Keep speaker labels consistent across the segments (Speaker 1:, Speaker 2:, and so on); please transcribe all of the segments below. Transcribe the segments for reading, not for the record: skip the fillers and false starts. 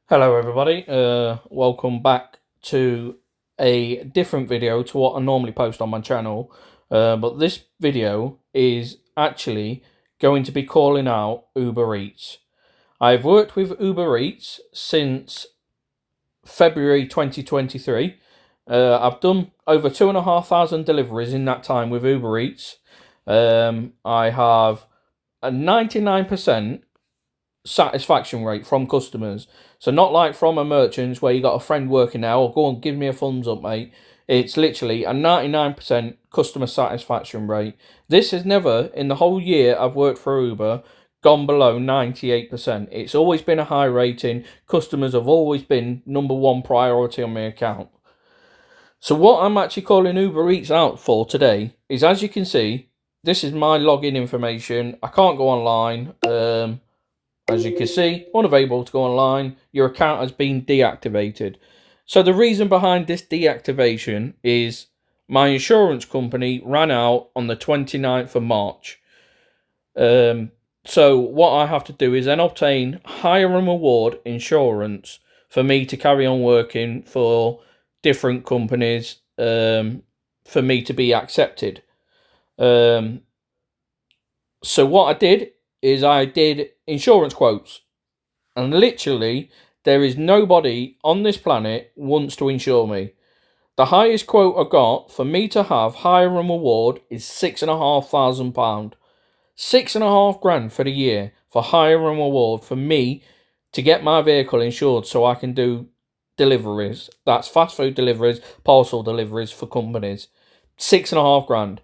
Speaker 1: Hello everybody, welcome back to a different video to what I normally post on my channel, but this video is actually going to be calling out Uber Eats. I've worked with Uber Eats since February 2023. I've done over 2,500 deliveries in that time with Uber Eats. I have a 99% satisfaction rate from customers. So not like from a merchant where you got a friend working there, or go and give me a thumbs up, mate. It's literally a 99% customer satisfaction rate. This has never, in the whole year I've worked for Uber, gone below 98%. It's always been a high rating. Customers have always been number one priority on my account. So what I'm actually calling Uber Eats out for today is, as you can see, this is my login information. I can't go online. As you can see, unavailable to go online. Your account has been deactivated. So the reason behind this deactivation is my insurance company ran out on the 29th of March. So what I have to do is then obtain hire and reward insurance for me to carry on working for different companies, for me to be accepted. So what I did is I did insurance quotes, and literally there is nobody on this planet wants to insure me. The highest quote I got for me to have hire and reward is £6,500. £6,500 for the year for hire and reward for me to get my vehicle insured so I can do deliveries. That's fast food deliveries, parcel deliveries for companies. £6,500.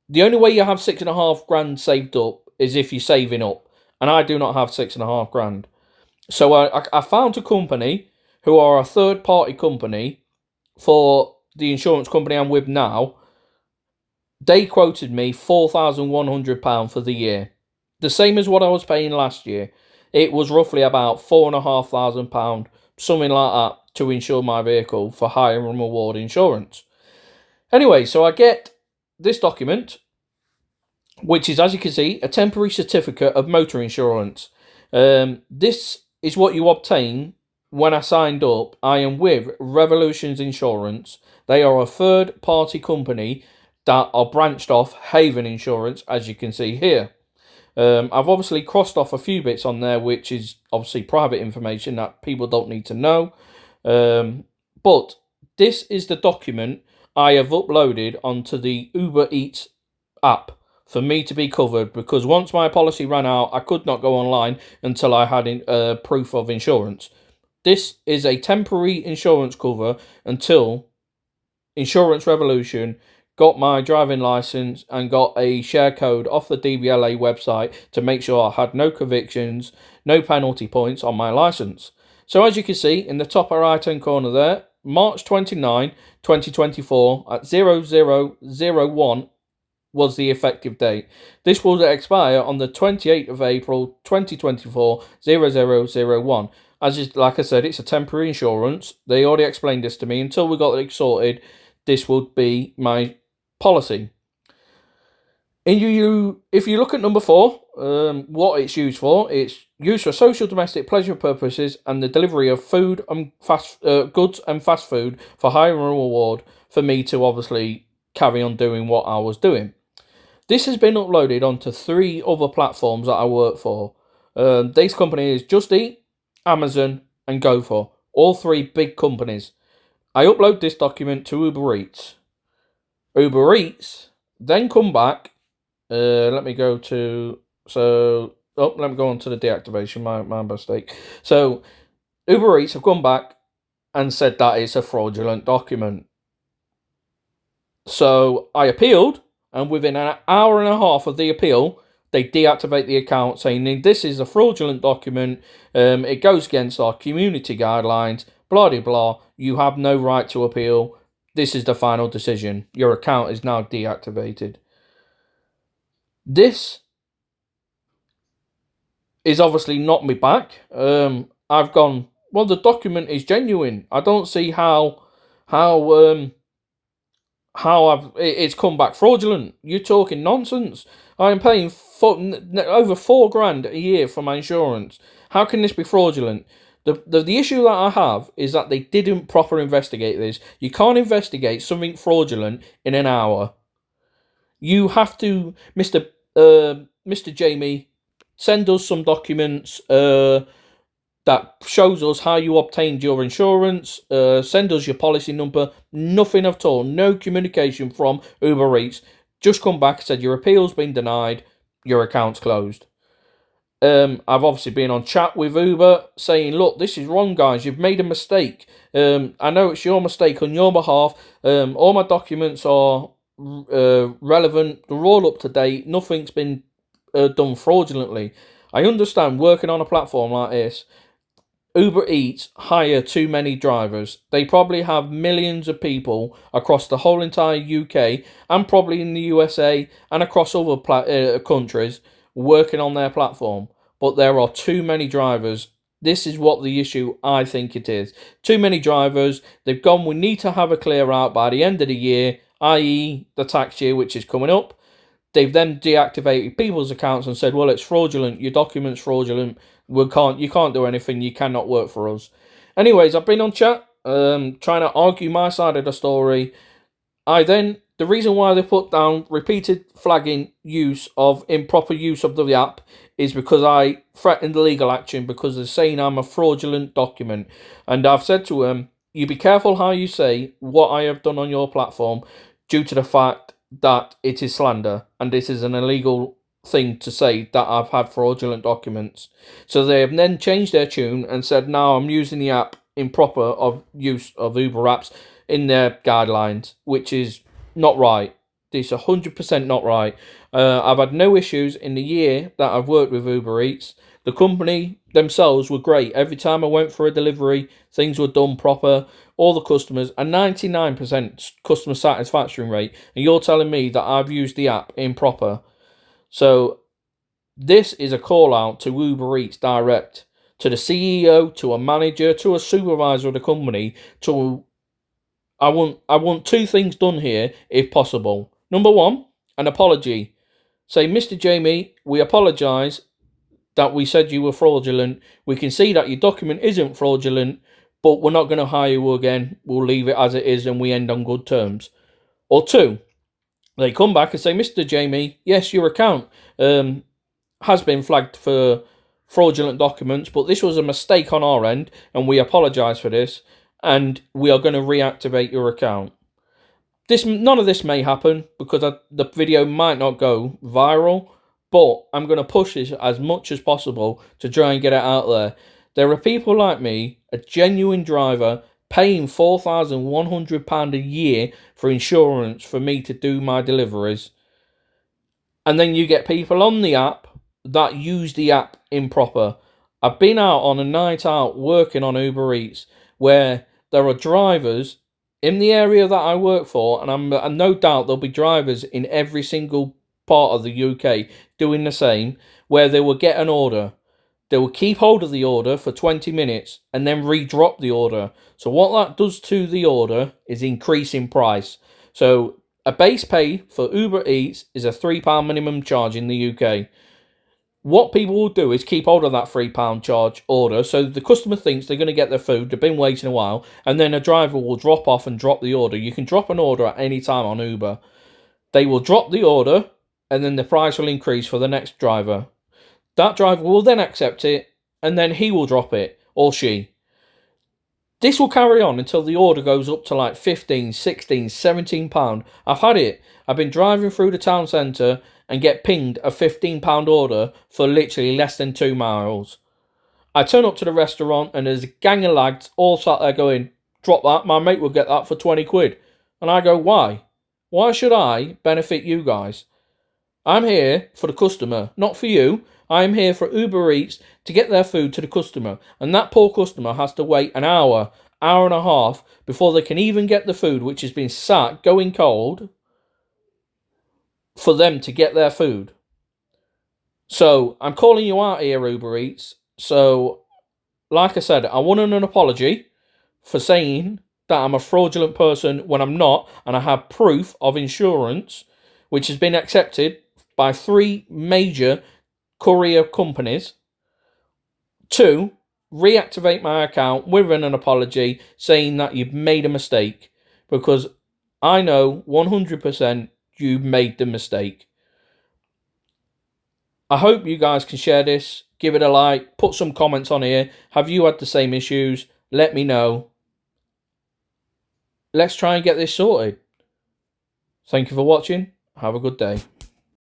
Speaker 1: The only way you have £6,500 saved up is if you're saving up, and I do not have £6,500. So I found a company who are a third party company for the insurance company I'm with now. They quoted me £4,100 for the year, the same as what I was paying last year. It was roughly about £4,500, something like that, to insure my vehicle for hire and reward insurance. Anyway, so I get this document, which is, as you can see, a temporary certificate of motor insurance. This is what you obtain when I signed up. I am with Revolutions Insurance. They are a third party company that are branched off Haven Insurance, as you can see here. I've obviously crossed off a few bits on there, which is obviously private information that people don't need to know. But this is the document I have uploaded onto the Uber Eats app for me to be covered, because once my policy ran out, I could not go online until I had proof of insurance. This is a temporary insurance cover until Insurance Revolution got my driving license and got a share code off the DVLA website to make sure I had no convictions, no penalty points on my license. So as you can see in the top right hand corner there, March 29, 2024 at 0001 was the effective date. This will expire on the 28th of April 2024, 0001. Like I said, it's a temporary insurance. They already explained this to me. Until we got it sorted, this would be my policy. If you look at number 4, what it's used for, it's used for social domestic pleasure purposes and the delivery of food and goods and fast food for hire and reward for me to obviously carry on doing what I was doing. This has been uploaded onto 3 other platforms that I work for. These companies Just Eat, Amazon, and GoFor. All 3 big companies. I upload this document to Uber Eats. Uber Eats then come back. Let me go on to the deactivation. My mistake. So Uber Eats have come back and said that it's a fraudulent document. So I appealed, and within an hour and a half of the appeal, they deactivate the account, saying this is a fraudulent document. It goes against our community guidelines. Blah blah blah. You have no right to appeal. This is the final decision. Your account is now deactivated. This is obviously not me back. I've gone, well, the document is genuine. I don't see how it's come back fraudulent. You're talking nonsense. I am paying over £4,000 a year for my insurance. How can this be fraudulent? The issue that I have is that they didn't proper investigate this. You can't investigate something fraudulent in an hour. You have to, Mr. Jamie, send us some documents that shows us how you obtained your insurance. Send us your policy number. Nothing at all. No communication from Uber Eats. Just come back and said your appeal's been denied. Your account's closed. I've obviously been on chat with Uber saying, look, this is wrong, guys. You've made a mistake. I know it's your mistake on your behalf. All my documents are relevant. They're all up to date. Nothing's been done fraudulently. I understand working on a platform like this, Uber Eats hire too many drivers. They probably have millions of people across the whole entire UK and probably in the USA and across other countries working on their platform. But there are too many drivers. This is what the issue I think it is. Too many drivers. They've gone, we need to have a clear out by the end of the year, i.e. the tax year, which is coming up. They've then deactivated people's accounts and said, well, it's fraudulent. Your document's fraudulent. You can't do anything. You cannot work for us. Anyways, I've been on chat, trying to argue my side of the story. The reason why they put down repeated flagging improper use of the app is because I threatened legal action because they're saying I'm a fraudulent document. And I've said to them, you be careful how you say what I have done on your platform due to the fact that it is slander and this is an illegal thing to say that I've had fraudulent documents. So they have then changed their tune and said, now I'm using the app improper of use of UBEREATS in their guidelines, which is not right. It's 100% not right. I've had no issues in the year that I've worked with Uber Eats. The company themselves were great. Every time I went for a delivery, things were done proper. All the customers, a 99% customer satisfaction rate. And you're telling me that I've used the app improper. So this is a call out to Uber Eats direct, to the CEO, to a manager, to a supervisor of the company. I want two things done here if possible. Number one, an apology. Say, Mr. Jamie, we apologise that we said you were fraudulent. We can see that your document isn't fraudulent, but we're not going to hire you again. We'll leave it as it is and we end on good terms. Or two, they come back and say, Mr. Jamie, yes, your account has been flagged for fraudulent documents, but this was a mistake on our end and we apologise for this and we are going to reactivate your account. None of this may happen because the video might not go viral, but I'm going to push this as much as possible to try and get it out there. There are people like me, a genuine driver, paying £4,100 a year for insurance for me to do my deliveries. And then you get people on the app that use the app improper. I've been out on a night out working on Uber Eats where there are drivers in the area that I work for, and no doubt there'll be drivers in every single part of the UK doing the same, where they will get an order. They will keep hold of the order for 20 minutes and then re-drop the order. So what that does to the order is increase in price. So a base pay for Uber Eats is a £3 minimum charge in the UK. What people will do is keep hold of that £3 charge order, so the customer thinks they're going to get their food, they've been waiting a while, and then a driver will drop off and drop the order. You can drop an order at any time on Uber. They will drop the order, and then the price will increase for the next driver. That driver will then accept it, and then he will drop it, or she. This will carry on until the order goes up to like £15, £16, £17. I've had it. I've been driving through the town centre and get pinged a £15 order for literally less than 2 miles. I turn up to the restaurant and there's a gang of lads all sat there going, drop that, my mate will get that for 20 quid. And I go, why? Why should I benefit you guys? I'm here for the customer, not for you. I'm here for Uber Eats to get their food to the customer. And that poor customer has to wait an hour and a half before they can even get the food, which has been sat going cold, for them to get their food. So I'm calling you out here, Uber Eats. So, like I said, I want an apology for saying that I'm a fraudulent person when I'm not, and I have proof of insurance, which has been accepted by 3 major courier companies. 2, reactivate my account with an apology saying that you've made a mistake, because I know 100% you made the mistake. I hope you guys can share this, give it a like, put some comments on here. Have you had the same issues? Let me know. Let's try and get this sorted. Thank you for watching. Have a good day.